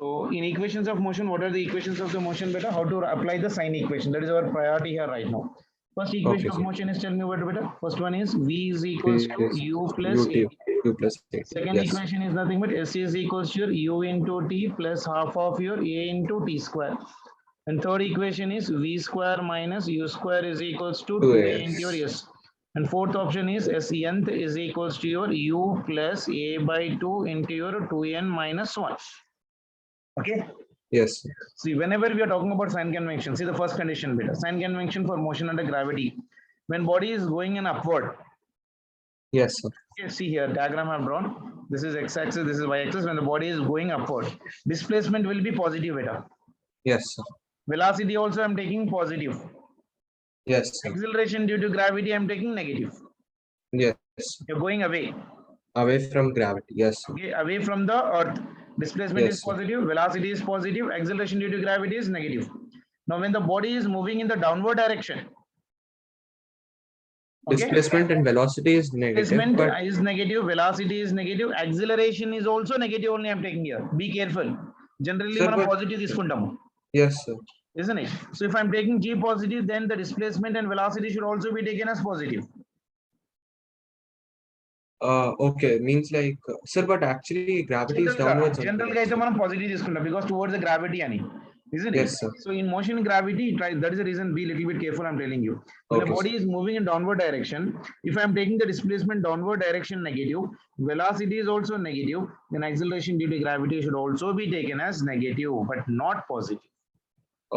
So in equations of motion, what are the equations of the motion beta? How to apply the sine equation? That is our priority here right now. First equation Okay, of sir. motion is, tell me what beta. First one is V is V equals to is U plus U A. U plus 8. Second Yes. equation is nothing but S is equals to your U into T plus half of your A into T square. And third equation is V square minus U square is equals to 2A into your S. And fourth option is S nth is equals to your U plus A by 2 into your 2N minus 1. Okay. Yes. See, whenever we are talking about sign convention, see the first condition beta. Sign convention for motion under gravity. When body is going in upward. Yes, sir. Okay, see here, diagram I have drawn. This is x-axis, this is y-axis. When the body is going upward, displacement will be positive beta. Yes, sir. Velocity also I am taking positive. Yes, sir. Acceleration due to gravity I am taking negative. Yes. You're going away. Away from gravity. Yes, sir. Okay, away from the earth. Displacement Yes, is sir. positive, velocity is positive, acceleration due to gravity is negative. Now when the body is moving in the downward direction, okay, displacement and velocity is negative, displacement but is negative, velocity is negative, acceleration is also negative only I'm taking here. Be careful. Generally, sir, మనం but positive తీసుకుంటాము. yes, sir. Isn't it? So if I'm taking G positive, then the displacement and velocity should also be taken as positive. Okay, means like, sir, but actually gravity is downwards. General గా అయితే మనం positive తీసుకుంటాం because towards the gravity అని. Isn't it? Yes, sir. So in motion gravity, that is the reason be little bit careful I'm telling you. When Okay, the body sir. is moving in downward direction, if I'm taking the displacement downward direction negative, velocity is also negative, then acceleration due to gravity should also be taken as negative, but not positive.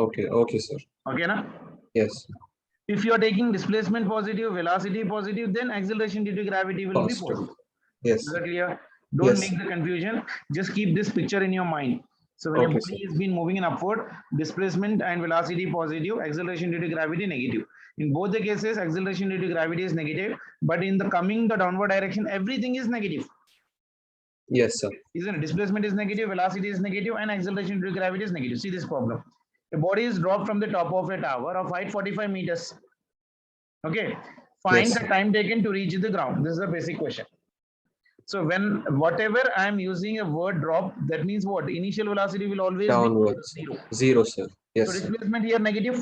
Okay, okay, sir. Okay, na? Yes. If you are taking displacement positive, velocity positive, then acceleration due to gravity will be Positive. positive. Yes. Is that clear? Don't Yes. make the confusion. Just keep this picture in your mind. So when Okay, your body is been moving in upward, displacement and velocity positive, acceleration due to gravity negative. In both the cases, acceleration due to gravity is negative, but in the coming the downward direction, everything is negative. Yes, sir. Isn't it? Displacement is negative, velocity is negative, and acceleration due to gravity is negative. See this problem. The body is dropped from the top of a tower of height 45 meters. Okay. Find Yes, the time taken to reach the ground. This is a basic question. So when whatever I am using a word drop, that means what? Initial velocity will always downwards. be zero. Zero, sir. Yes, So sir. displacement here negative.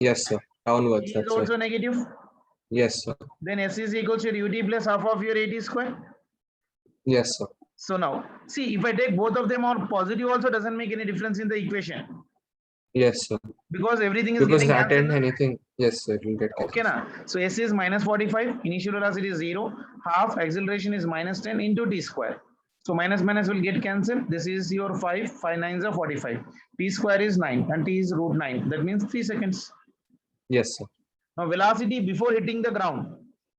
Yes, sir. Downwards. G is That's also right. negative. Yes, sir. Then S is equals to UT plus half of your AT square. Yes, sir. So now, see, if I take both of them or positive also doesn't make any difference in the equation. Yes, sir. Because everything is Because getting that and cancelled. anything. Yes, sir. It will get Okay, na? So S is minus 45, initial velocity is 0, half acceleration is minus 10 into T square. So minus minus will get cancelled. This is your 5, 5 nines are 45. T square is 9 and T is root 9. That means 3 seconds. Yes, sir. Now velocity before hitting the ground.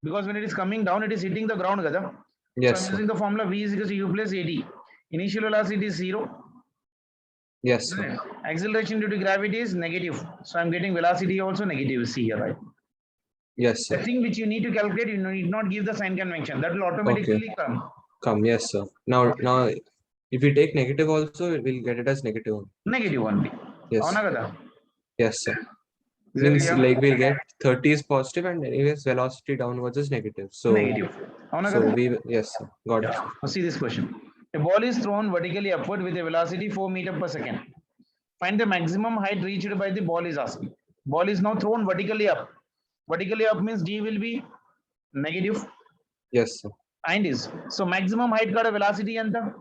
Because when it is coming down, it is hitting the ground. Gada. Yes, so I'm sir. using the formula V is equal to U plus AD. Initial velocity is 0. Yes, sir. Acceleration due to gravity is negative. So I'm getting velocity also negative. See here, right? Yes, sir. The thing which you need to calculate, you need not give the sign convention. That will automatically come. Come. Yes, sir. Now, if we take negative also, we'll get it as negative. Negative only. Yes. Avuna kada? Yes, sir. Is it Means clear? like we'll get 30 is positive and anyways velocity downwards is negative. So Negative. Avuna so kada? we yes, sir. Got it. Now see this question. A ball is thrown vertically upward with a velocity 4 meters per second. Find the maximum height reached by the ball is asking. Ball is now thrown vertically up. Vertically up means G will be negative. Yes, sir. And is. So maximum height got a velocity and the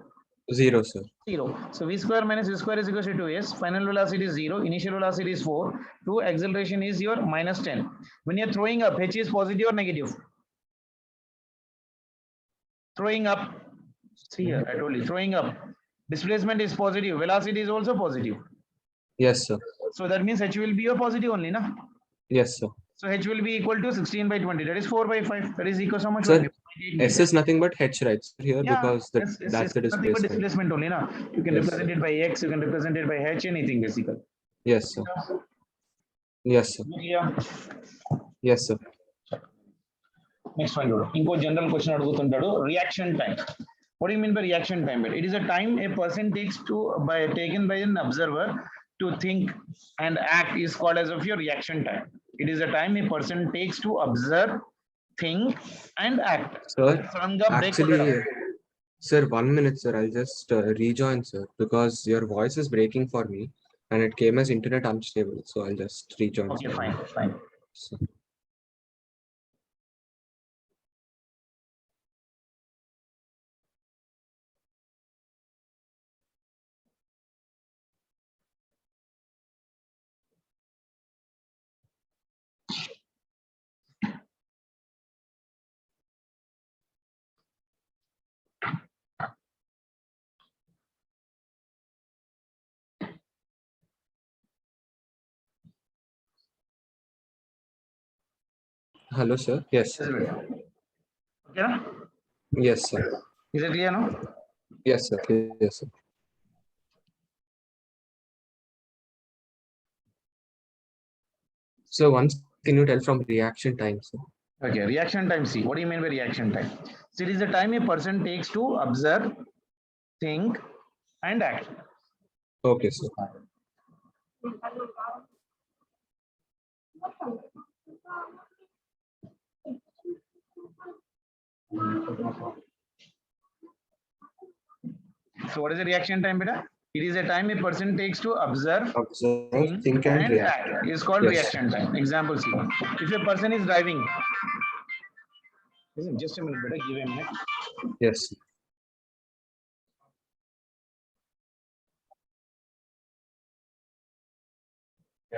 0, sir. 0. So V square minus V square is equal to 2S. Final velocity is 0. Initial velocity is 4. 2 acceleration is your minus 10. When you're throwing up, H is positive or negative? Throwing up. See here, I told you, throwing up. Displacement is positive. Velocity is also positive. Yes, sir. So that means H will be a positive only, na? Yes, sir. So H will be equal to 16 by 20. That is 4 by 5. That is equal to how much? Sir, S is nothing but H, right? Here, yeah, because that's the nothing but displacement. displacement only, na? You can Yes, represent it by X, you can represent it by H, anything basically. Yes, sir. Yes, sir. Yeah. Yes, sir. Next one, inko general question adugutuntadu. Reaction time. What do you mean by reaction time? It is a time a person takes to taken by an observer to think and act is called as of your reaction time. It is a time a person takes to observe, think and act. Sir, Sir, 1 minute, sir. I'll just rejoin, sir, because your voice is breaking for me and it came as internet unstable. So I'll just rejoin. Okay, sir. fine, fine. So, hello, sir. Yes, Yes, sir. beta. Okay, na? Yes, sir. Is it clear now? Yes, sir. Yes, sir. So once can you tell from reaction time, sir? Okay, reaction time. See, what do you mean by reaction time? So it is the time a person takes to observe, think, and act. Okay, sir. So what is the reaction time, beta? It is a time a person takes to observe, Observe, think, and and react. act. It's called Yes. reaction time. Example, see. If a person is driving, listen, just a minute, beta, give a minute. Yes. Sir.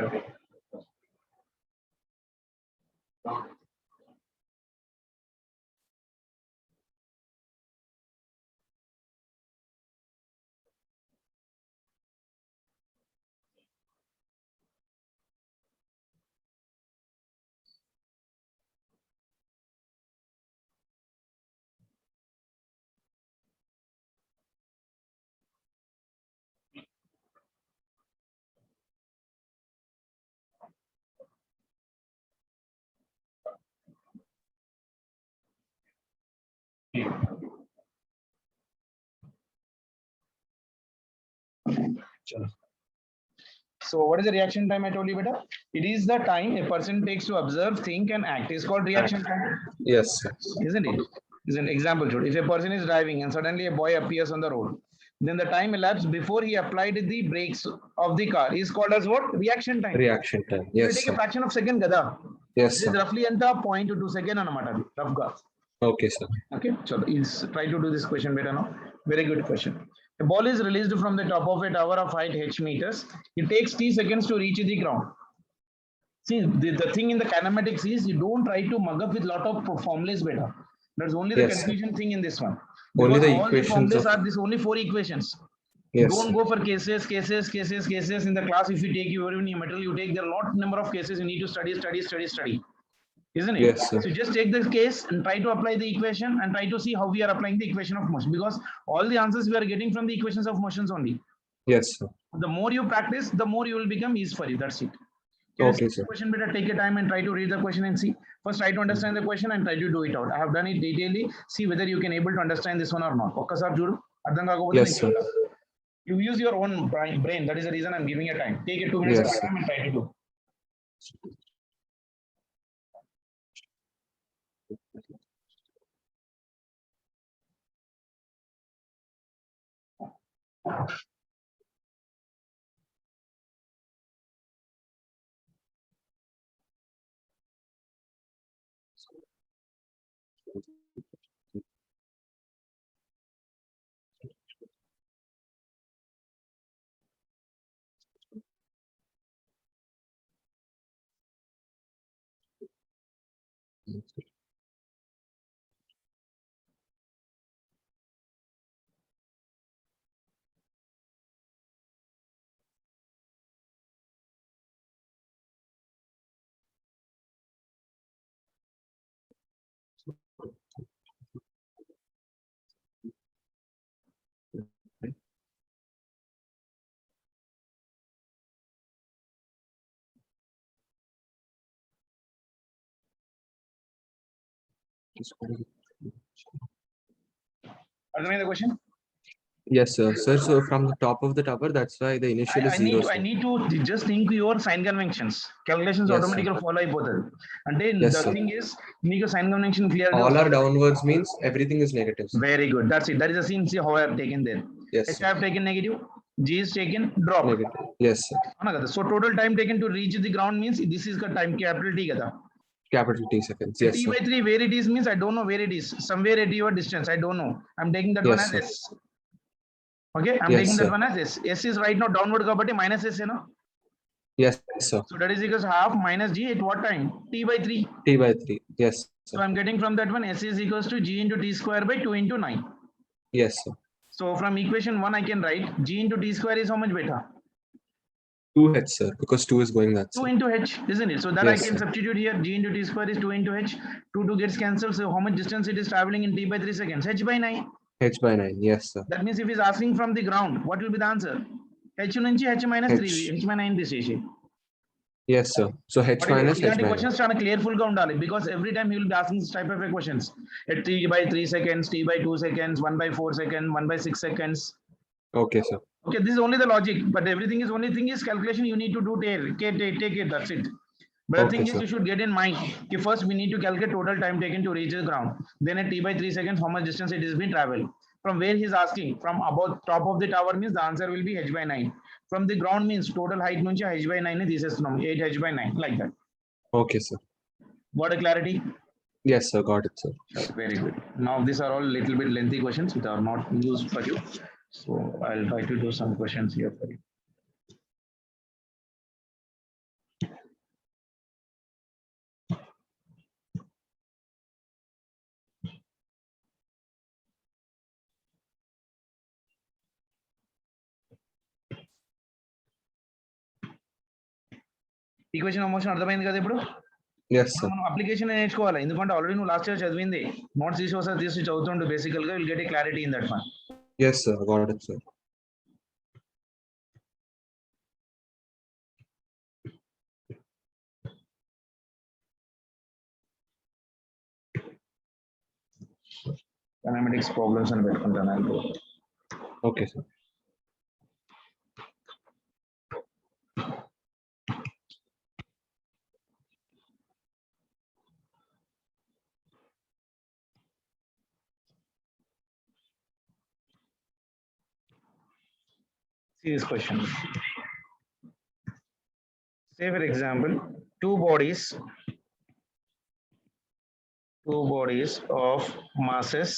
Okay. Chalo. So what is the reaction time I told you, beta? It is the time a person takes to observe, think, and act. It's called reaction time, Yes, sir. isn't it? Is an example. Should if a person is driving and suddenly a boy appears on the road, then the time elapsed before he applied the brakes of the car is called as what? Reaction time. Reaction time. It will Yes, take a sir. fraction of second, gada. Yes, It is sir. roughly anta 0.2 second anamata, rough. Okay, sir. Okay, so let's try to do this question better now. Very good question. A ball is released from the top of a tower of height h meters. It takes t seconds to reach the ground. See, the thing in the kinematics is you don't try to mug up with lot of formulas better. That's only the Yes, sir. confusion thing in this one. Only Because the all the equations formulas of are this only 4 equations. yes, Don't sir. go for cases in the class. If you take your material, you take there are lot number of cases you need to study, isn't it? Yes, sir. So just take the case and try to apply the equation and try to see how we are applying the equation of motion, because all the answers we are getting from the equations of motions only. Yes, sir. The more you practice, the more you will become easy for you. That's it. Can Okay, you see sir. the question better? Take your time and try to read the question and see. First, try to understand the question and try to do it out. I have done it detailedly. See whether you can able to understand this one or not. Yes, sir. You use your own brain. That is the reason I'm giving you time. Take it 2 minutes Yes, sir. time and try to do. Understand the question? Yes, sir. Sir, so from the top of the tower, that's why the initial is I 0, need sir. to just think your sign conventions. Calculations Yes, automatically sir. follow అయిపోతుంది. అంటే Yes, the sir. thing is మీకు sign convention clear గా All are వస్తుంది. downwards means everything is negative, sir. Very good. That's it. That is the scene. See how I have taken there. Yes, H sir. I have taken negative. G is taken drop. Negative. Yes, sir. అవునా కదా? So total time taken to reach the ground means this is the time capital T కదా. Capital T seconds. Yes, T sir. by 3 where it is means I don't know where it is. Somewhere at your distance. I don't know. I'm taking that one Yes, as sir. S. Okay. I'm Yes, taking that sir. one as S. S is right now downward కాబట్టి minus S, you know. Yes, sir. So that is equals half minus G at what time? T by 3. T by 3. Yes, So sir. I'm getting from that one S is equals to G into T square by 2 into 9. Yes, sir. So from equation 1 I can write G into T square is how much beta? 2H, sir, because 2 is going that 2 side. into H, isn't it? So that I Yes, can sir. substitute here. G into T square is 2 into H. 2 gets cancelled. So how much distance it is traveling in T by 3 seconds? H by 9. H by 9. Yes, sir. That means if he's asking from the ground, what will be the answer? H నుంచి H minus 3. H. H by 9 తీసేసి. Yes, sir. So H But minus H ఇలాంటి by 9. Questions చాలా క్లియర్ఫుల్ గా ఉండాలి because every time he will be asking this type of questions. At T by 3 seconds, T by 2 seconds, 1 by 4 seconds, 1 by 6 seconds. Okay, sir. Okay, this is only the logic, but everything is only thing is calculation you need to do take it, that's it. But the Okay, thing is sir. you should get in mind, okay, first we need to calculate total time taken to reach the ground. Then at T by 3 seconds, how much distance it has been traveled. From where he's asking, from about top of the tower means the answer will be H by 9. From the ground means total height నుంచి H by 9 తీసేస్తున్నాం, 8 H by 9, like that. Okay, sir. What a clarity? Yes, sir. Got it, sir. Very good. Now these are all little bit lengthy questions which are not used for you. So I'll try to do some questions here for you. Equation of motion అర్థమైంది కదా ఇప్పుడు? Yes, sir. మనం application నేర్చుకోవాలి, ఎందుకంటే already నువ్వు last year చదివింది. Notes తీసి ఒకసారి తీసి చదువుతుండు, బేసికల్ గా will get a clarity in that one. Yes, sir. Got it, sir. Kinematics problems అని పెట్టుకుంటాను అనుకో. Okay, sir. See this question. Say for example, two bodies of masses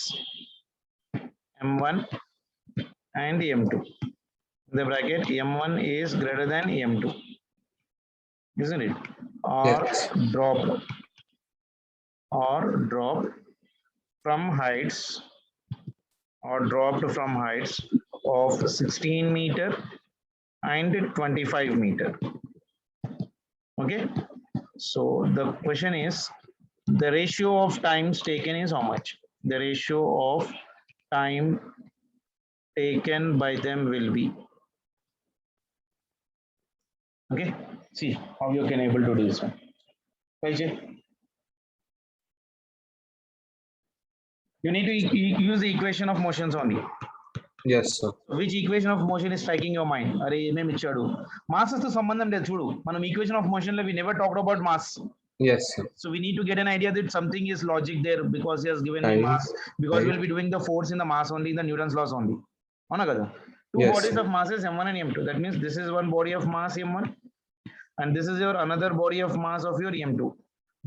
m1 and m2. The bracket m1 is greater than m2, isn't it? Yes. Dropped from heights of 16 meter and 25 meter. Okay, so the question is the ratio of times taken is how much? The ratio of time taken by them will be. Okay, see how you can able to do this one. Right, you need to use the equation of motions only. Yes, sir. Which equation of motion is striking your mind? అరే ఏమేమి ఇచ్చాడు? Masses తో సంబంధం లేదు చూడు. మనం equation of motion లో we never talked about mass. Yes, sir. So we need to get an idea that something is logic there because he has given me Time. mass, because Right. we'll be doing the force in the mass only in the Newton's laws only. అవునా కదా? Two Yes, bodies sir. of masses m1 and m2. That means this is one body of mass m1 and this is your another body of mass of your m2.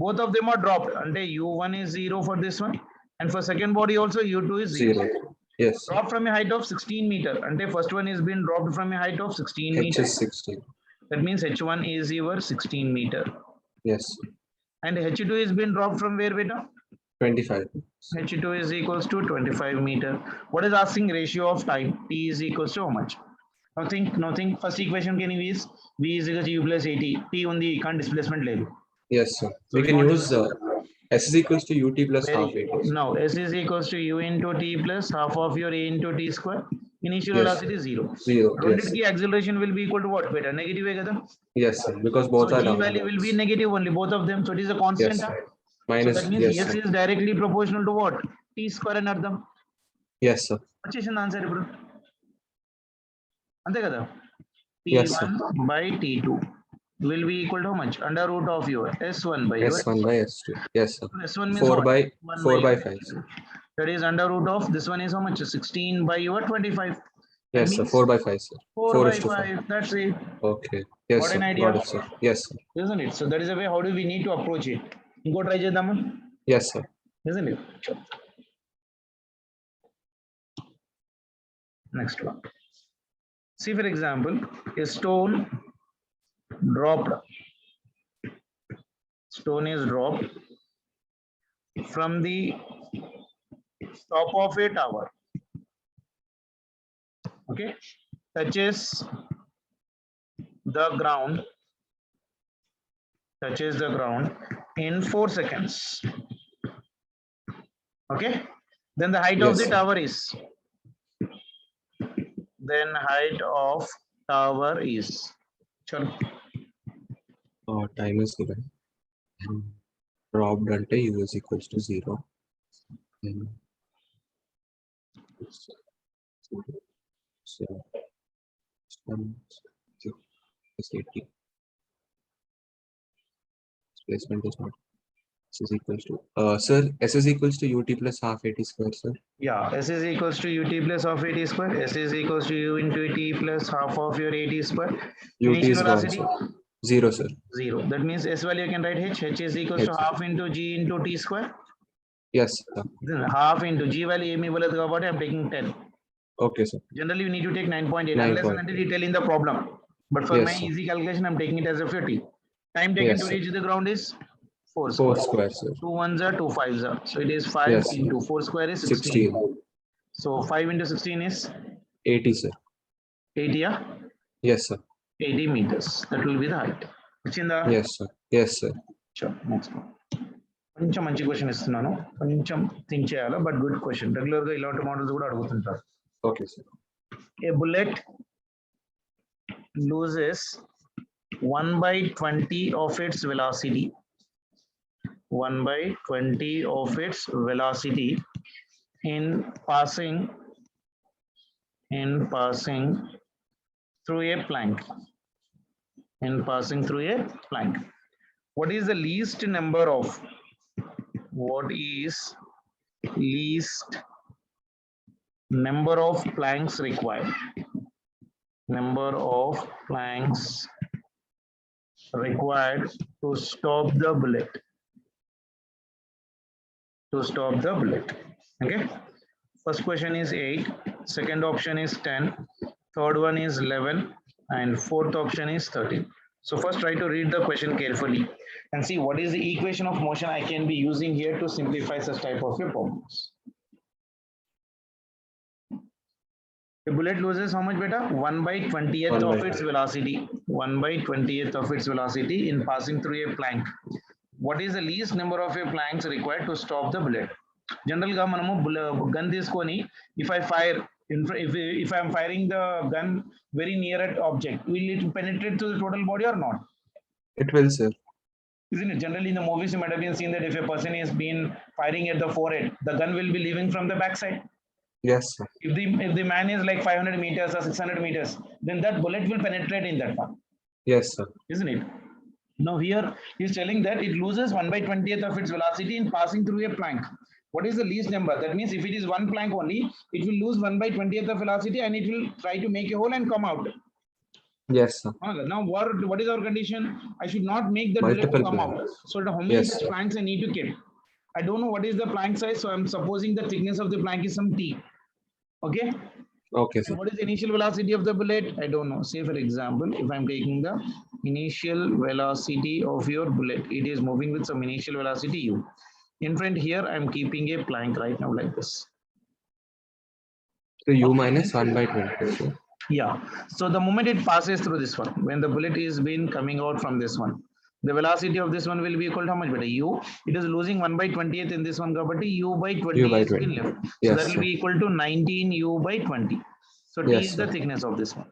Both of them are dropped. అంటే u1 is 0 for this one and for second body also u2 is 0. 0. Yes, sir. Dropped from a height of 16 meter. And first one is been dropped from a height of 16 H meter. is 16. That means H1 is your 16 meter. Yes, sir. And H2 is been dropped from where, beta? 25. H2 is equals to 25 meter. What is asking ratio of time? T is equals to how much? Nothing. First equation can be is V is equals to U plus AT. T on the current displacement level. Yes, sir. So we we can want- use S is equals to UT plus half AT. No, S is equals to U into T plus half of your A into T square. Initial Yes. velocity is 0. 0. Yes. రెండింటికి acceleration will be equal to what, beta? Negative కదా? Yes, sir. Because both So are G down. value will be negative only, both of them. So it is a Yes, constant. sir. So Minus. that means Yes, S sir. is directly proportional to what? T square అని అర్థం. Yes, sir. వచ్చేసింది answer ఇప్పుడు. ante kada. Yes, sir. T1 by T2 will be equal to how much? Under root of your S1 by your S1 by S2. Yes, sir. S1 means 4 what? by 1 4 by your 5. Sir. that is under root of this one is how much? 16 by your 25. That Yes, sir. means 4 by 5, sir. 4 4 by is to 5. 5. That's it. Okay. Yes, Got sir. an idea? Got it, sir. Yes, sir. Isn't it? So that is the way how do we need to approach it. Inko try చేద్దామా? Yes, sir. Isn't it? Sure. Next one. See, for example, a stone dropped. Stone is dropped from the top of a tower. Okay, touches the ground. Touches the ground in 4 seconds. Okay, then the height of Yes, the sir. tower is. Then height of tower is. Chalo. Time is given. And dropped ante u is equals to 0. And so, 80. Displacement is not. S is equals to. Sir, S is equals to ut plus half 80 square, sir. Yeah, S is equals to ut plus half 80 square. S is equals to u into t plus half of your 80 square. Ut Initial is gone, velocity sir. 0, sir. 0. That means S value you can write h. H is equals to H. half into g into t square. Yes, sir. Then half into g value ఏమి ఇవ్వలేదు కాబట్టి I'm taking 10. Okay, sir. Generally you need to take 9.8 unless and until you tell in the problem. But for Yes, my sir. easy calculation I'm taking it as a 50. Time taken Yes, to sir. reach the ground is 4 4 square. square, sir. 2 ones are 2 5s are. So it is 5 Yes, sir. into 4 square is 16. 16. So 5 into 16 is 80, sir. 80, yeah? Yes, sir. 80 meters. That will be the height. Vichinda? Yes, sir. Yes, sir. Sure. Next one. కొంచెం మంచి question ఇస్తున్నాను కొంచెం think చేయాలి but good question regular గా ఇలాంటి models కూడా అడుగుతుంటారు Okay, sir. A bullet loses 1 by 20 of its velocity 1 by 20 of its velocity in passing through a plank what is the least number of planks required to stop the bullet okay first question is 8 second option is 10 third one is 11 and fourth option is 13 so first try to read the question carefully and see what is the equation of motion I can be using here to simplify such type of a problems. The bullet loses how much beta? 1 by 20th of its velocity. 1 by 20th of its velocity in passing through a plank. What is the least number of a planks required to stop the bullet? General ga manamu gun తీసుకొని if I fire if I am firing the gun very near at object, will it penetrate to the total body or not? It will, sir. Isn't it? Generally in the movies you might have been seen that if a person is been firing at the forehead, the gun will be leaving from the backside. Yes, sir. If the man is like 500 meters or 600 meters, then that bullet will penetrate in that one. Yes, sir. Isn't it? Now here he's telling that it loses 1 by 20th of its velocity in passing through a plank. What is the least number? That means if it is one plank only, it will lose 1 by 20th of velocity and it will try to make a hole and come out. Yes, sir. Now what is our condition? I should not make the bullet Multiple come out. planks. So how many Yes, such sir. planks I need to keep? I don't know what is the plank size, so I'm supposing the thickness of the plank is some t. Okay. Okay, sir. And what is the initial velocity of the bullet? I don't know. Say for example, if I'm taking the initial velocity of your bullet, it is moving with some initial velocity u. In front here, I'm keeping a plank right now like this. So u minus 1 by 20, sir. Yeah. So the moment it passes through this one, when the bullet is been coming out from this one, the velocity of this one will be equal to how much better? U. It is losing 1 by 20th in this one, but u by 20 U by is been 20. left. So Yes, that will sir. be equal to 19 u by 20. So t Yes, is the sir. thickness of this one,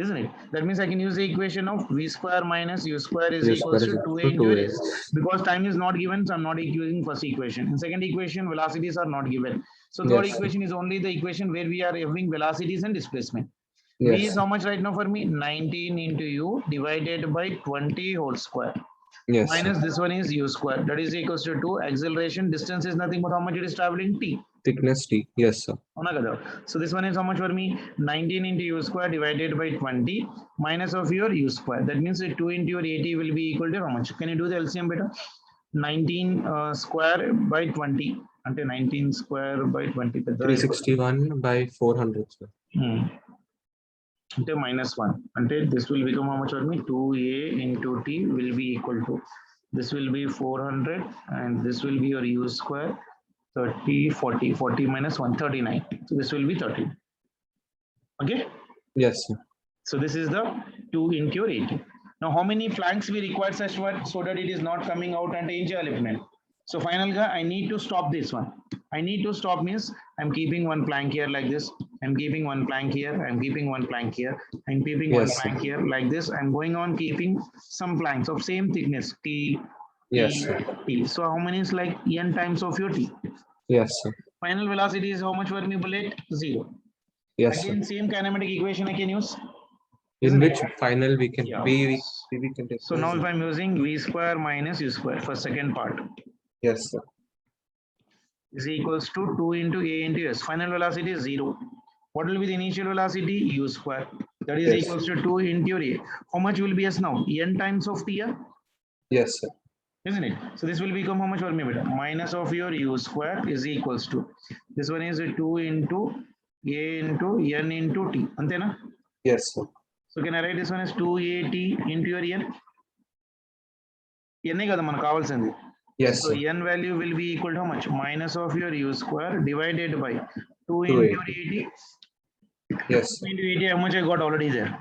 isn't it? That means I can use the equation of v square minus u square is U equals square to is 2a equal into to s. 2a. Because time is not given, so I'm not using first equation. In second equation, velocities are not given. So third Yes, sir. equation is only the equation where we are having velocities and displacement. V Yes, is how much right now for me? 19 into U divided by 20 whole square. yes, sir. Minus this one is U square. That is equals to 2. Acceleration distance is nothing but how much it is traveling? T. Thickness T. Yes, sir. అవునా కదా? So this one is how much for me? 19 into U square divided by 20 minus of your U square. That means 2 into your AT will be equal to how much? Can you do the LCM better? 19 square by 20. అంటే 19 square by 20 పెద్ద 361 by 400, sir. అంటే -1 అంటే this will become how much for me? 2A into T will be equal to this will be 400 and this will be your U square 30 40 minus 1 39. So this will be 13. Okay, Yes, sir. so this is the 2 into your 80. Now how many flanks we require such one so that it is not coming out and change element? So final guy, I need to stop this one. I need to stop means I'm keeping one plank here like this. I'm keeping one plank here. I'm keeping one plank here. I'm keeping one Yes, sir. plank here like this. I'm going on keeping some planks of same thickness T, Yes, T, sir. T. So how many is like n times of your T? Yes, sir. Final velocity is how much for me bullet? 0. Yes, sir. Again same kinematic equation I can use. In Isn't which it? final we can Yeah. we can take. So now if I'm using V square minus U square for second part Yes, sir. is equals to 2 into A into S. Final velocity is 0. What will be the initial velocity? U square. That is Yes. equals to 2 into your A. How much will be S now? N times of T, Yes, sir. isn't it? So this will become how much for me beta? Minus of your U square is equals to this one is 2 into A into N into T. Antena? Yes, sir. So can I write this one as 2AT into your N? N కదా మనకు కావాల్సింది. Yes, So sir. N value will be equal to how much? Minus of your U square divided by 2 2 into AT. your 80. Yes, sir. Into 80, how much I got already there?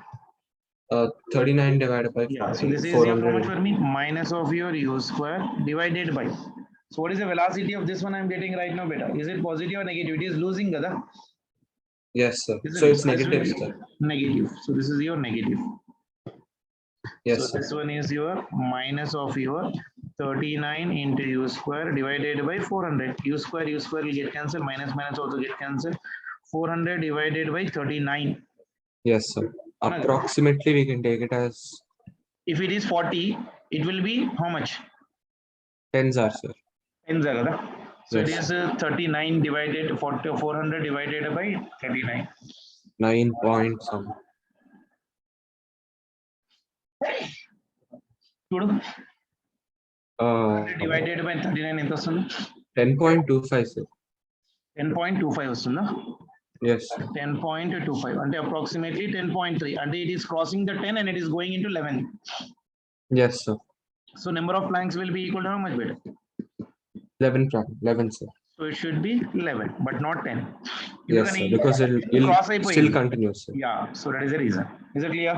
39 divided by Yeah, so 40, this is your, how much 400. for me? Minus of your U square divided by. So what is the velocity of this one I'm getting right now, beta? Is it positive or negative? It is losing, kada? Yes, sir. Isn't So it? it's This will negative, be sir. Negative. So this is your negative. Yes, So sir. this one is your minus of your 39 into U square divided by 400. U square will get cancelled. Minus also get cancelled. 400 divided by 39. Yes, sir. Approximately we can take it as If it is 40, it will be how much? 10s are, sir. 10 kada? So it Yes. is 39 divided 40, 400 divided by 39. 9 point some. చూడు 100 Uh, divided by 39 ఎంత వస్తుంది? 10.25, sir. 10.25 వస్తుందా? Yes, sir. 10.25 అంటే approximately 10.3 అంటే it is crossing the 10 and it is going into 11. Yes, sir. So number of planks will be equal to how much better? 11, sir. So it should be 11 but not 10. Yes, sir. Because it'll cross still continue, sir. Yeah, so that is the reason. Is it clear?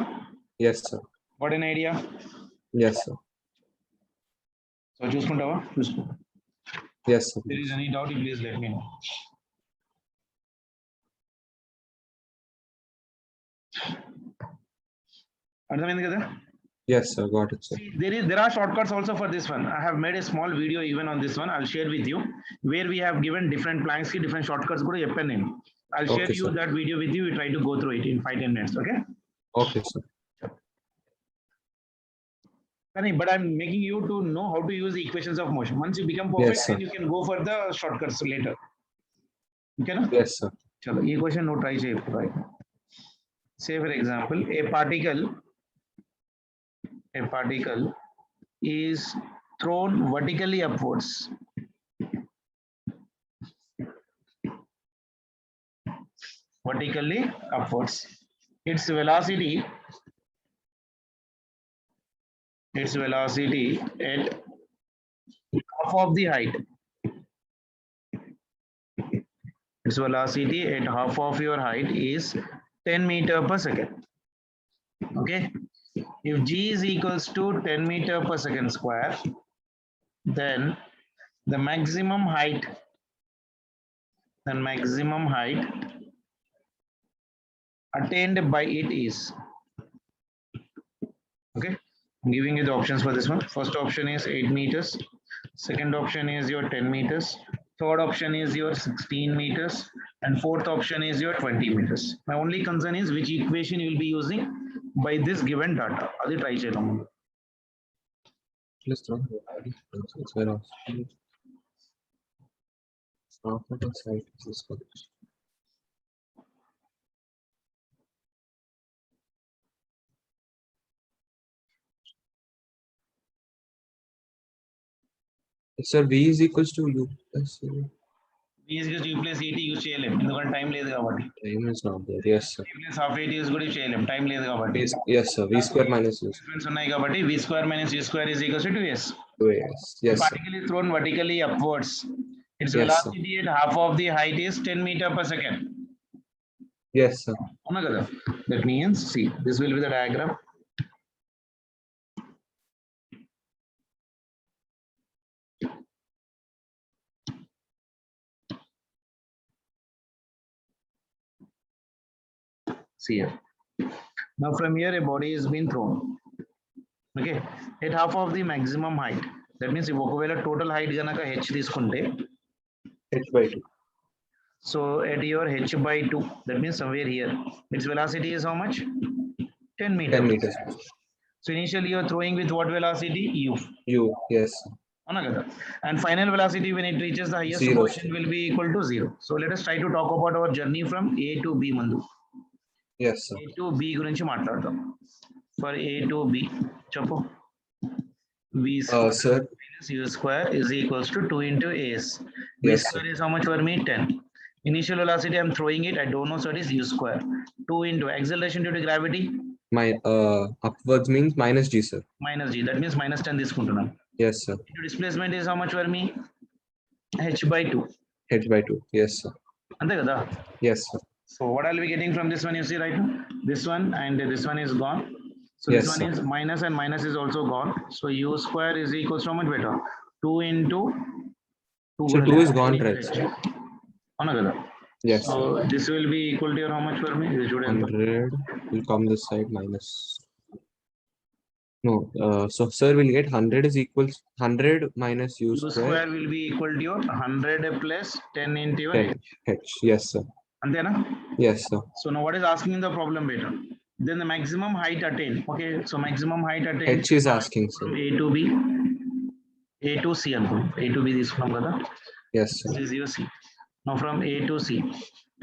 Yes, sir. Got an idea? Yes, sir. So చూసుకుంటావా? చూసుకో. Yes, sir. If there is any doubt, please let me know. అర్థమైంది కదా? Yes, sir. Got it, sir. See, there are shortcuts also for this one. I have made a small video even on this one. I'll share with you where we have given different planks ki different shortcuts కూడా చెప్పాను నేను. I'll share Okay, you sir. that video with you. You try to go through it in 5-10 minutes. Okay? Okay, sir. But I'm making you to know how to use the equations of motion. Once you become perfect, Yes, sir. then you can go for the shortcuts later. Okay? Na? Yes, sir. Chalo, ee question no try cheyu right. Say for example, a particle is thrown vertically upwards. Vertically upwards. Its velocity at half of the height. Its velocity at half of your height is 10 meter per second. Okay. If g is equals to 10 meter per second square, then the maximum height attained by it is, okay, I'm giving you the options for this one. First option is 8 meters, second option is your 10 meters, third option is your 16 meters, and fourth option is your 20 meters. My only concern is which equation you will be using by this given data. Adi try cheyalam. Let's throw it's velocity. Half of the site is this college. Sir, V is equals to U. Yes, sir. V is equals to U plus 80 use చేయలేం ఎందుకంటే time లేదు కాబట్టి. Time is not there. Yes, sir. V plus half 80 use కూడా చేయలేం time లేదు కాబట్టి. Yes, sir. V square minus U. Difference ఉన్నాయి కాబట్టి V square minus U square is equals to 2s. 2s. Yes, sir. Particle is thrown vertically upwards. Its Yes, velocity at half of the height is 10 meter per second. Yes, sir. అవునా కదా? That means, see, this will be the diagram. See here. Now from here a body is being thrown. Okay, at half of the maximum height. That means if ఒకవేళ total height గనక h తీసుకుంటే H by 2. so at your h by 2, that means somewhere here its velocity is how much? 10 meters. 10 meters. So initially you are throwing with what velocity? U. U. Yes. అవునా కదా? And final velocity when it reaches the highest Zero. point will be equal to 0. So let us try to talk about our journey from A to B ముందు. Yes, sir. A to B గురించి మాట్లాడదాం. For A to B, చెప్పు. V square Sir. minus U square is equals to 2 into AS. V Yes, square is how much for me? 10. Initial velocity I'm throwing it, I don't know, so it is U square. 2 into acceleration due to gravity My upwards means minus G, sir. minus G. That means minus 10 తీసుకుంటున్నాం. Yes, sir. Into displacement is how much for me? H by 2. H by 2. Yes, sir. అంతే కదా? Yes, sir. So what I'll be getting from this one, you see right now? This one and this one is gone. So Yes, this one sir. is minus and minus is also gone. So U square is equals to how much better? 2 into 2. So 2 is gone, right, sir? అవునా కదా? Yes, So sir. this will be equal to your how much for me? This should end. 100 will come this side minus. No, so sir will get 100 is equals 100 minus U U square. square will be equal to your 100 plus 10 into your 10. H. H. Yes, sir. అంతేనా? Yes, sir. So now what is asking in the problem better? Then the maximum height attained. Okay, so maximum height attained H is asking, sir. from A to B. A to C అనుకోండి. A to B తీసుకున్నాం కదా? Yes, sir. This is your C. Now from A to C.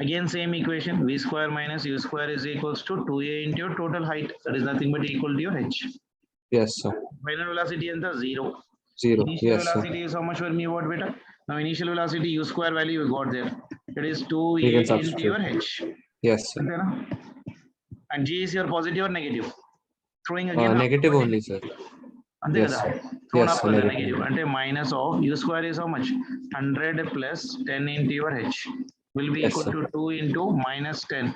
Again same equation. V square minus U square is equals to 2A into your total height. That is nothing but equal to your H. Yes, sir. Final velocity and the 0. 0. Initial Yes, sir. velocity is how much for me? What beta? Now initial velocity U square value you got there. It is We 2A can into substitute. your H. Yes, sir. అంతేనా? And G is your positive or negative? Throwing again. Negative only, sir. అంతే Yes, కదా? sir. Thrown Yes, up sir, కదా negative. negative. అంటే minus of U square is how much? 100 plus 10 into your H will be Yes, equal sir. to 2 into minus 10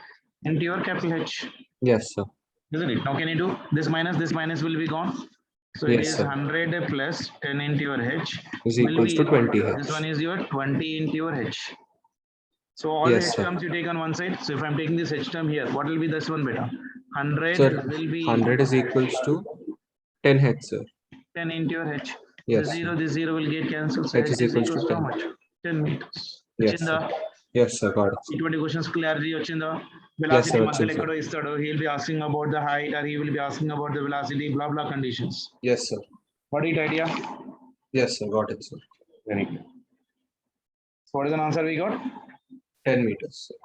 into your capital H. Yes, sir. Isn't it? Now can you do this minus will be gone. So it Yes, is sir. 100 plus 10 into your H Is will equals be to equal 20 This H. one is your 20 into your H. So all Yes, the H sir. terms you take on one side. So if I'm taking this H term here, what will be this one beta? 100 Sir, will be 100 is equals to 10 H, sir. 10 into your H. Yes, This zero will get cancelled. So H is equals to how 10. much? 10 meters. Yes, వచ్చిందా? Yes, sir. Got it. ఇటువంటి questions clarity వచ్చిందా? Yes, velocity sir. మధ్యలో వచ్చింది, ఎక్కడో ఇస్తాడు. He will be asking about the height or he will be asking about the velocity, blah blah conditions. Yes, sir. What is the idea? Yes, sir. Got it, sir. Very good. So what is the answer we got? 10 meters, sir.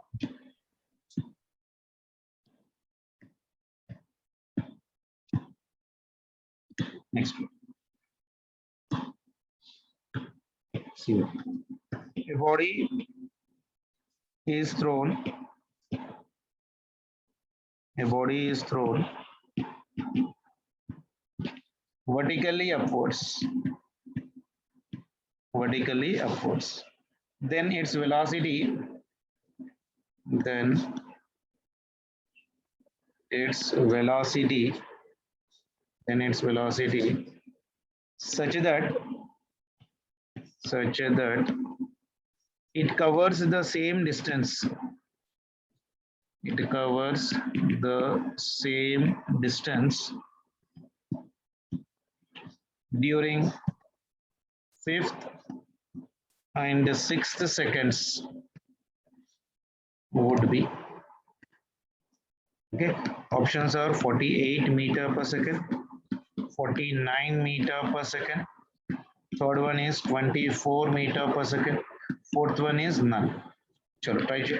Next one. See, a body is thrown. A body is thrown vertically upwards. Vertically upwards. Then its velocity. Then its velocity. Then its velocity such that it covers the same distance. It covers the same distance during 5th and 6th seconds would be, okay, options are 48 meter per second, 49 meter per second, third one is 24 meter per second, fourth one is none. Chalo, try to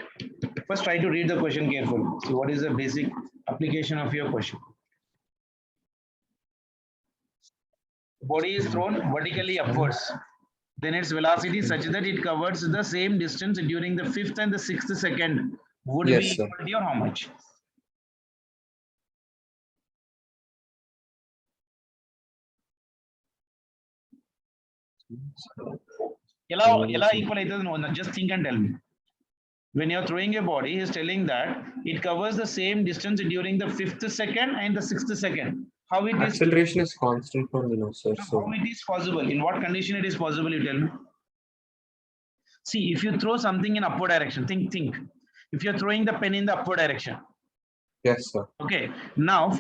first try to read the question carefully. See what is the basic application of your question. Body is thrown vertically upwards, then its velocity such that it covers the same distance during the 5th and the 6th second would Yes, be sir. equal to your how much? Ela equal either no, just think and tell me. When you're throwing a body, he's telling that it covers the same distance during the 5th second and the 6th second. How it is? Acceleration is constant for me now, sir. So How it is possible? In what condition it is possible? You tell me. See, if you throw something in upward direction, think. If you're throwing the pen in the upward direction, yes, sir. okay. Now,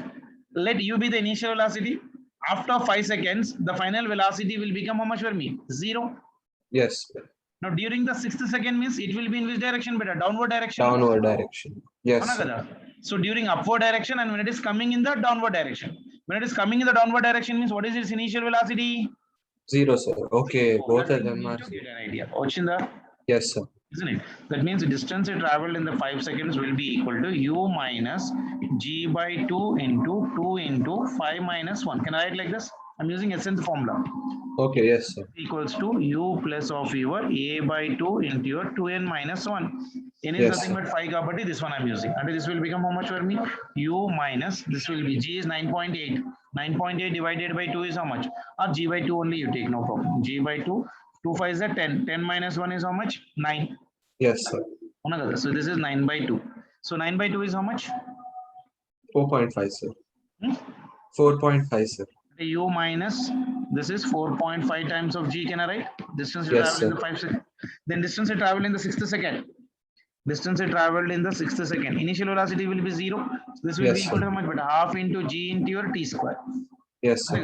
let U be the initial velocity. After 5 seconds, the final velocity will become how much for me? 0. Yes, sir. Now, during the 6th second means it will be in which direction? Better downward direction. Downward direction. Yes, sir. So during upward direction and when it is coming in the downward direction. When it is coming in the downward direction means what is its initial velocity? 0, sir. Okay, So both that of you them need are. to get an idea. Ochinda, Yes, sir. isn't it? That means the distance it traveled in the 5 seconds will be equal to u minus g by 2 into 2 into 5 minus 1. Can I write like this? I'm using essence formula. Okay, yes, sir. Equals to u plus of your a by 2 into your 2n minus 1. N is Yes, nothing sir. but 5 property. This one I'm using. And this will become how much for me? U minus, this will be g is 9.8. 9.8 divided by 2 is how much? Or g by 2 only you take, no problem. G by 2. 2 5 is a 10. 10 minus 1 is how much? 9. Yes, sir. So this is 9 by 2. So 9 by 2 is how much? 4.5, sir. Hmm? 4.5, sir. U minus, this is 4.5 times of g. Can I write? Distance you Yes, travel in sir. the 5 seconds. Then distance you travel in the 6th second. Distance it traveled in the 6th second. Initial velocity will be 0. So this will Yes, be equal sir. to how much? But half into g into your t square. Yes, sir.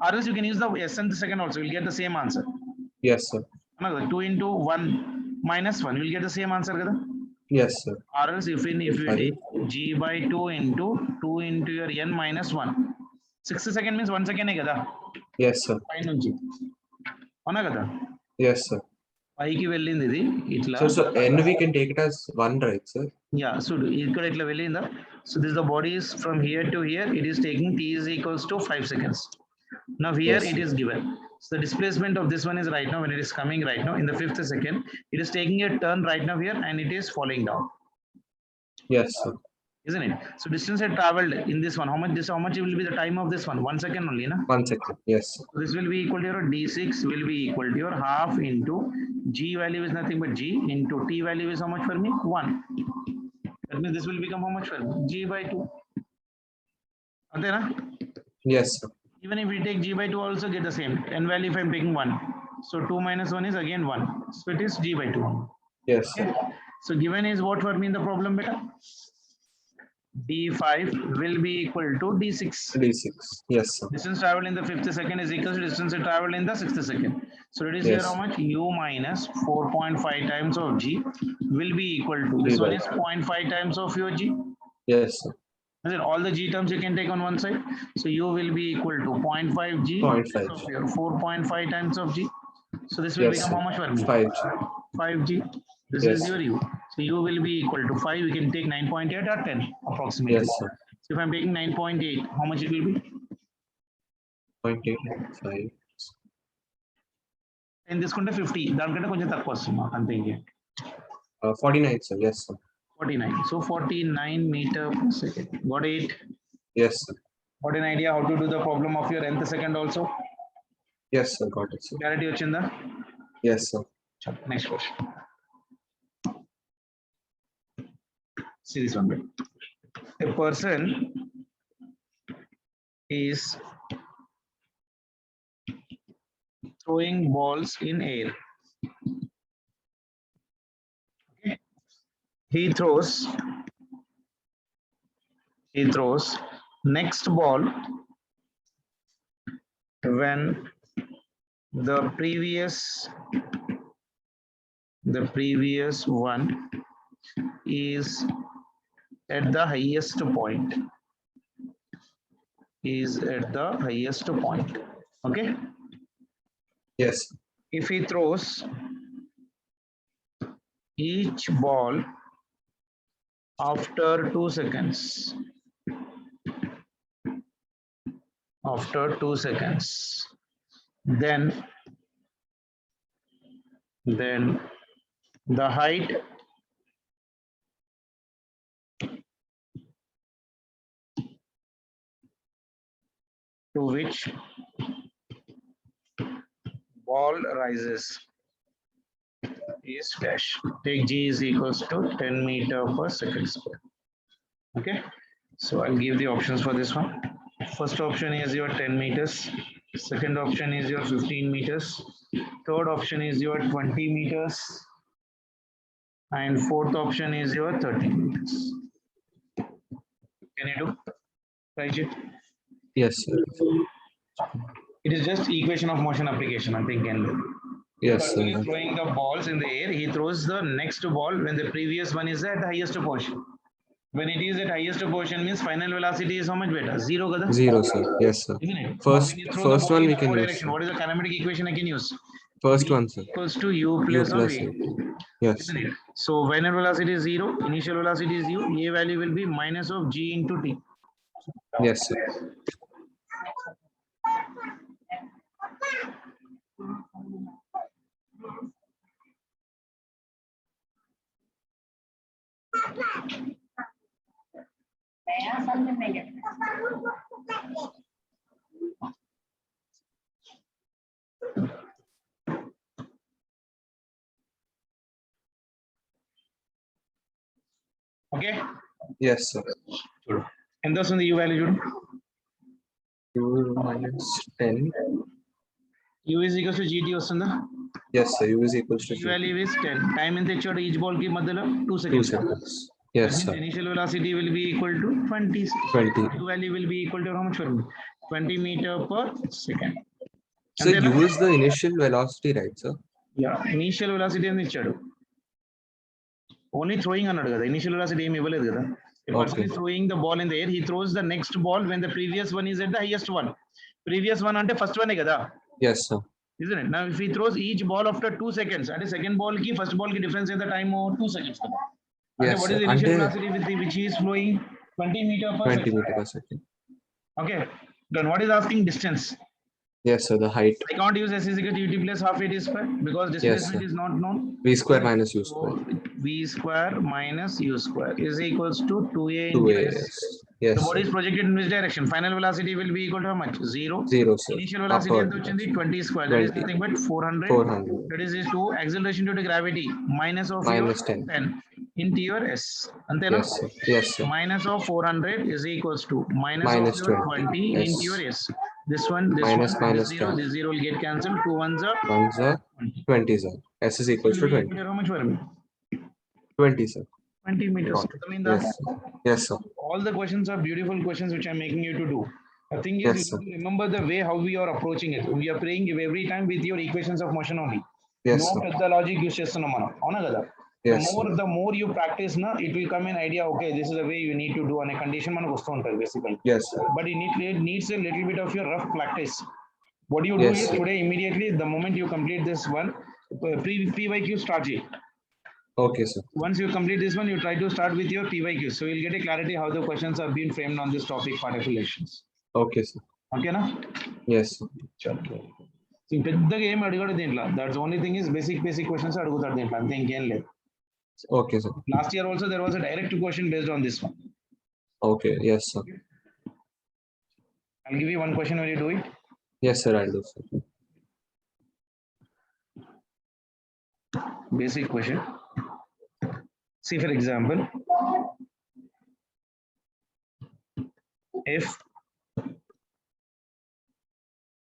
Or else you can use the nth second also. You'll get the same answer. Yes, sir. 2 into 1 minus 1. You'll get the same answer. Yes, sir. Or else if you Five. take g by 2 into your n minus 1. 6th second means 1 second. Yes, sir. Yes, sir. పైకి వెళ్ళింది ఇది ఇట్లా So n we can take it as 1, right, sir? Yeah, so ఇక్కడ ఇట్లా వెళ్ళిందా. So this the body is from here to here. It is taking t is equals to 5 seconds. Now here Yes, it sir. is given. So the displacement of this one is right now when it is coming right now in the 5th second. It is taking a turn right now here and it is falling down, Yes, sir. isn't it? So distance it traveled in this one. How much will be the time of this one? 1 second only, na? 1 second. Yes, sir. So this will be equal to your d6 will be equal to your half into g value is nothing but g into t value is how much for me? 1. That means this will become how much for me? G by 2. Okay, na? Yes, sir. Even if we take g by 2 also get the same. N value if I'm taking 1. So 2 minus 1 is again 1. So it is g by 2. Yes, sir. Okay. So given is what for me in the problem beta? d5 will be equal to d6. D6. Yes, sir. Distance traveled in the 5th second is equal to distance traveled in the 6th second. So it is here Yes. how much? U minus 4.5 times of g will be equal to, this D by one is 0.5 times of your g. Yes, sir. Is it all the g terms you can take on one side? So u will be equal to 0.5 g 0.5 of your 4.5 times of g. So this will Yes, become sir. how much for me? 5G. 5g. This Yes. is your u. So u will be equal to 5. We can take 9.8 or 10 approximately. Yes, sir. So if I'm taking 9.8, how much it will be? 0.85. And this kunte 50. దానికంటే కొంచెం తక్కువ వస్తుంది అంతే ఇంకే. 49, sir. Yes, sir. 49. So 49 meter per second. Got it? Yes, sir. Got an idea how to do the problem of your nth second also? Yes, sir. Got it, sir. Clarity వచ్చిందా? Yes, sir. Next question. See this one. A person is throwing balls in air. Okay. He throws next ball when the previous one is at the highest point. Is at the highest point. Okay. Yes. If he throws each ball after 2 seconds, then the height to which ball rises is dash. Take g is equals to 10 meter per second square. Okay, so I'll give the options for this one. First option is your 10 meters, second option is your 15 meters, third option is your 20 meters, and fourth option is your 30 meters. Can you do, Rajit? Yes, sir. It is just equation of motion application, I think. Yes, He is sir. throwing the balls in the air. He throws the next ball when the previous one is at the highest portion. When it is at highest portion means final velocity is how much better? Zero, kada? 0, sir. Yes, sir. Isn't it? First When you throw the ball one in we the can use, direction, sir. what is the kinematic equation I can use? First V one, sir. equals to u U plus of plus a. A. Yes, Isn't it? So final velocity is zero, initial velocity is u, a value will be minus of g into t. yes, sir. Okay? Yes, sir. ఎంత వస్తుంది u value చూడు. 2 minus 10. u is equals to gt వస్తుందా? Yes, sir. U is equals to u value is 10. Time ఎంత ఇచ్చాడు each ball కి మధ్యలో 2 2 seconds. seconds. Yes, sir. Initial velocity will be equal to 20. 20. U value will be equal to how much for me? 20 meter per second. So U is the initial velocity, right, sir? Yeah, initial velocity అని ఇచ్చాడు. Only throwing అన్నాడు కదా, initial velocity ఏమి ఇవ్వలేదు కదా. A person Okay. is throwing the ball in the air, he throws the next ball when the previous one is at the highest one. Previous one అంటే first one కదా. Yes, sir. Isn't it? Now if he throws each ball after 2 seconds, అంటే second ball కి first ball కి difference ఎంత time 2 seconds కదా. Yes, What is sir. the initial Ante velocity with which he is flowing? 20 meter per 20 second. meter per second. Okay. Then what is asking distance? Yes, sir. The height. I can't use s is equal to ut plus half at square because displacement sir. is not known. V square minus U So square. v square minus u square is equals to 2a 2 into A. s. Yes, The body sir. is projected in which direction? Final velocity will be equal to how much? 0. 0, sir. Initial velocity Upward ఎంత వచ్చింది? 20 square. That is 20. nothing but 400. 400. That is 2 acceleration due to gravity minus of Minus your 10. into your s. Antena? Yes, sir. Yes, sir. Minus of 400 is equals to minus Minus of your 20. 20 Yes. into your s. This one, Minus this zero, ten. this zero will get cancelled. 2 ones are 1s are 20, sir. S is equals to 20. How much for me? 20, sir. 20 meters. Got it. I mean, that Yes, sir. Yes, sir. all the questions are beautiful questions which I'm making you to do. The thing is, Yes, you sir. need to remember the way how we are approaching it. We are playing every time with your equations of motion only. Yes, No sir. methodologic use చేస్తున్నాం మనం అవునా కదా. Yes, The more you practice na, it will come an idea, okay, this is the way you need to do అనే condition మనకు వస్తూ ఉంటుంది basically. Yes, sir. But it needs a little bit of your rough practice. What you do Yes, is sir. today immediately the moment you complete this one, PYQ start it. Okay, sir. Once you complete this one, you try to start with your PYQ. So you'll get a clarity how the questions are being framed on this topic part of elections. Okay, sir. Okay na? Yes, sir. పెద్దగా ఏం అడగడు దీంట్లో. That's only thing is basic questions అడుగుతాడు దీంట్లో, అంతే ఇంకేం లేదు. Okay, sir. Last year also there was a direct question based on this one. Okay, yes, sir. I'll give you one question, will you do it? Yes, sir, I'll do, sir. Basic question. See, for example, if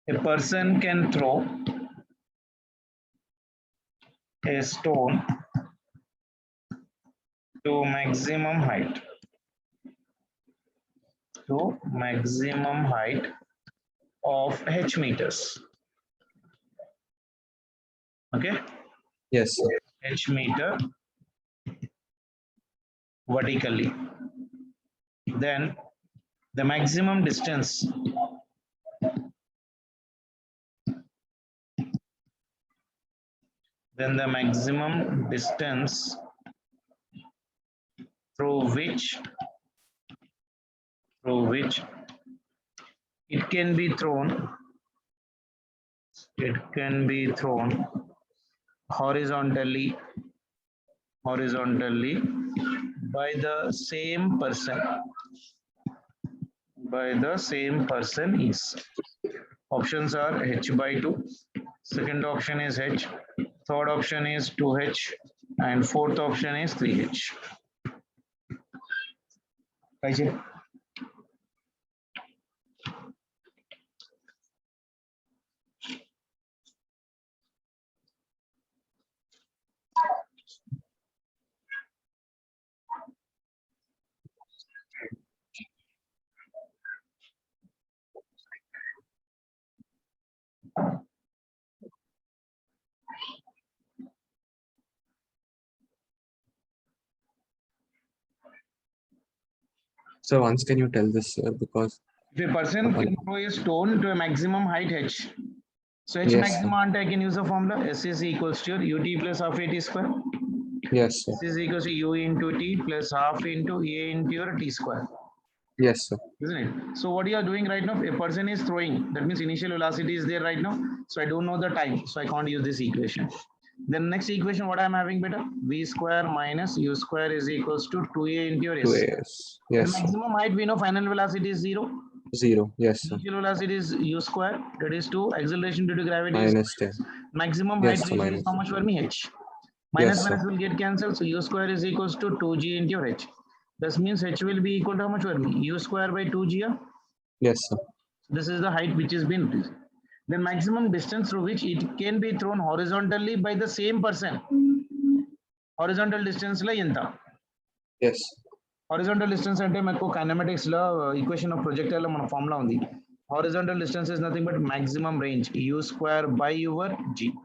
a person can throw a stone to maximum height of h meters. Okay, Yes, sir. h meter vertically. Then the maximum distance through which it can be thrown horizontally by the same person is. Options are h by 2, second option is h, third option is 2h, and fourth option is 3h. Right. So once can you tell this, sir? Because If a person can throw a stone to a maximum height h, so h Yes, maximum I can use the formula S is equals to your ut plus half a t square. yes, sir. S is equals to u into t plus half into a into your t square, Yes, sir. isn't it? So what you are doing right now, a person is throwing, that means initial velocity is there right now. So I don't know the time, so I can't use this equation. Then next equation, what I'm having better? V square minus u square is equals to 2a into your s. 2as. The Yes, sir. maximum height we know final velocity is 0. 0. Yes, sir. Initial velocity is u square, that is 2. Acceleration due to gravity is Minus 10. maximum Yes, height sir, ratio is minus. how much for me? H. Minus Yes, sir. minus will get cancelled, so u square is equals to 2g into your h. This means h will be equal to how much for me? U square by 2g. Yes, sir. This is the height which has been increased. The maximum distance through which it can be thrown horizontally by the same person. Horizontal distance la enta. Yes. Horizontal distance ante meko kinematics la equation of projectile la mana formula undi. Horizontal distance is nothing but maximum range u square by your g. Okay,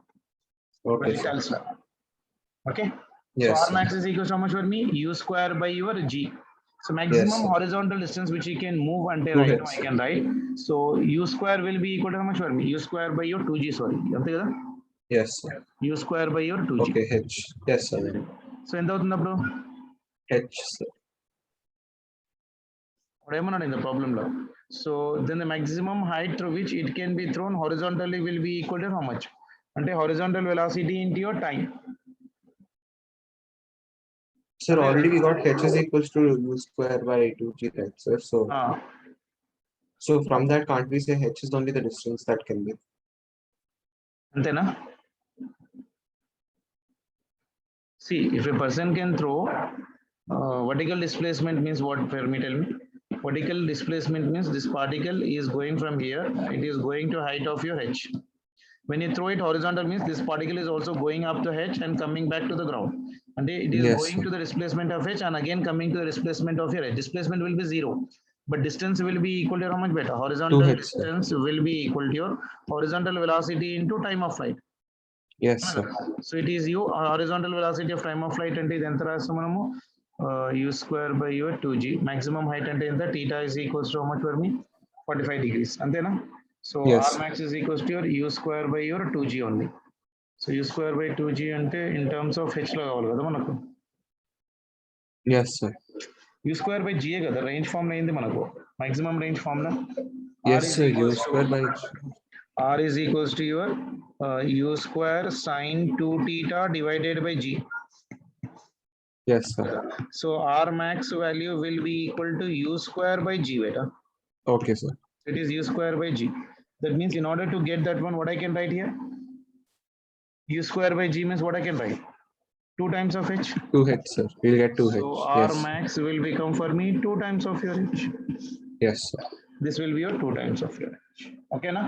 sir. Projectiles la. Okay. So Yes, R sir. max is equal to how much for me? U square by your g. So maximum sir. horizontal distance which you can move until 2 right now hits. I can write. So u square will be equal to how much for me? U square by your 2g, sorry. అంతే కదా? Yes, sir. U square by your 2g. Okay, H. Yes, sir. So ఎంత అవుతుంది అప్పుడు? H, sir. ఇప్పుడు ఏమన్నాడు in the problem లో? So then the maximum height through which it can be thrown horizontally will be equal to how much? అంటే horizontal velocity into your time. Sir, already we got H is equals to U square by 2G, right, sir? So from that, can't we say H is only the distance that can be? అంతేనా? See, if a person can throw vertical displacement means what, for me, tell me? Vertical displacement means this particle is going from here, it is going to height of your h. When you throw it horizontal means this particle is also going up to h and coming back to the ground. And it is Yes, going sir. to the displacement of h and again coming to the displacement of your h. Displacement will be 0, but distance will be equal to how much better? Horizontal 2h, sir. distance will be equal to your horizontal velocity into time of flight. Yes, sir. So it is u horizontal velocity of time of flight అంటే ఇది ఎంత రాస్తాం మనము u square by your 2g. Maximum height అంటే ఎంత? Theta is equals to how much for me? 45 degrees. అంతేనా? So Yes. R max is equals to your u square by your 2g only. So u square by 2g అంటే in terms of h లో కావాలి కదా మనకు. Yes, sir. u square by g కదా range formula ఏంది మనకు? Maximum range formula. Yes, sir. U square by R is equals to your u square sine 2 theta divided by g. Yes, sir. So R max value will be equal to u square by g, beta. Okay, sir. It is u square by g. That means in order to get that one, what I can write here? U square by g means what I can write? 2 times of h. 2h, sir. We'll get 2h. So R Yes. max will become for me 2 times of your h. Yes, sir. This will be your 2 times of your h. Okay, na?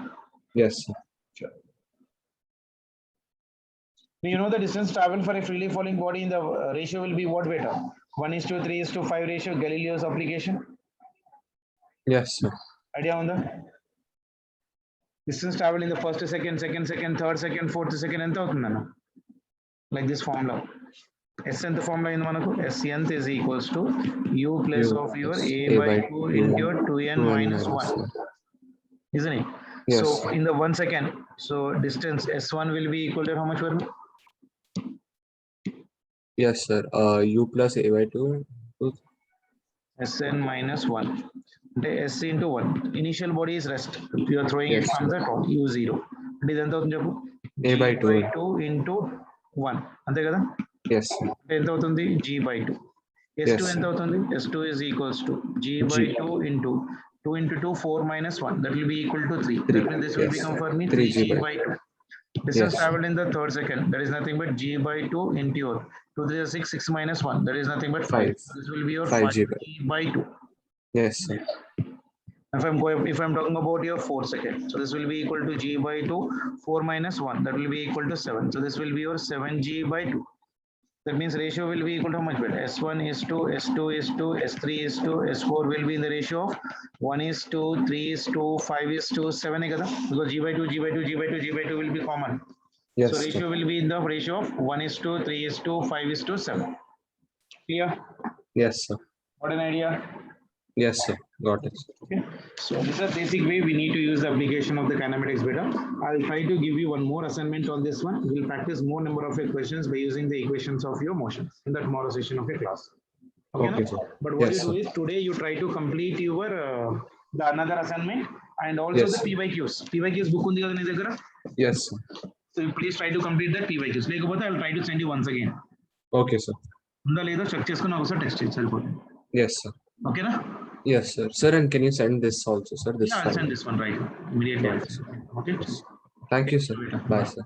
Yes, sir. Sure. You know the distance traveled for a freely falling body in the ratio will be what, beta? 1:3:5 ratio, Galileo's application. Yes, sir. Idea on the distance traveled in the first second, third second, fourth second, and third, like this formula. S nth formula in manaku S nth is equals to U plus U of your plus A A by by 2 2 into your 2n 2n minus minus 1, 1. isn't it? Yes. So in the 1 second, so distance S1 will be equal to how much for me? Yes, sir. U plus A by 2. Sn minus 1. S into 1. Initial body is rest. You are throwing Yes, it from the top. U0. It is ఎంత అవుతుంది చెప్పు? A by 2. 2 into 1. అంతే కదా? Yes, sir. ఎంత అవుతుంది? G by 2. S2 Yes, ఎంత sir. అవుతుంది? S2 is equals to G by 2 into 2 into 2, 4 minus 1. That will be equal to 3. 3. That means this will Yes. become for me 3G 3G by by 2. Distance Yes. traveled in the third second. That is nothing but G by 2 into your 2 3 6, 6 minus 1. That is nothing but 5. 5. This will be your 5G 5G by 2. Yes, sir. If I'm talking about your 4 second, so this will be equal to G by 2, 4 minus 1, that will be equal to 7. So this will be your 7G by 2. That means ratio will be equal to how much better? S1 is to, S2 is to, S3 is to, S4 will be in the ratio of 1 is to, 3 is to, 5 is to, 7 hai kada? Because G by 2, G by 2, G by 2, G by 2 will be common. Yes, So sir. ratio will be in the ratio of 1 is to, 3 is to, 5 is to, 7. Clear? Yes, sir. What an idea? Yes, sir. Got it. Okay, so this is a basic way we need to use the application of the kinematics better. I'll try to give you one more assignment on this one. We'll practice more number of equations by using the equations of your motions in that tomorrow session of your class. Okay, Okay, na? sir. But what Yes, you do sir. is today you try to complete your the another assignment and also Yes, the sir. PYQs. PYQs book undi kada నీ దగ్గర? Yes, sir. So please try to complete that PYQs. లేకపోతే I'll try to send you once again. Okay, sir. ఉందా లేదో check చేసుకుని ఒకసారి test చేసి సరిపోతుంది. Yes, sir. ఓకేనా? Yes, sir. Sir, and can you send this also, sir? This Yeah, I'll file. send this one right now. Immediately I'll Okay, send sir. it. Okay. Yes. Thank you, sir. Bye, sir.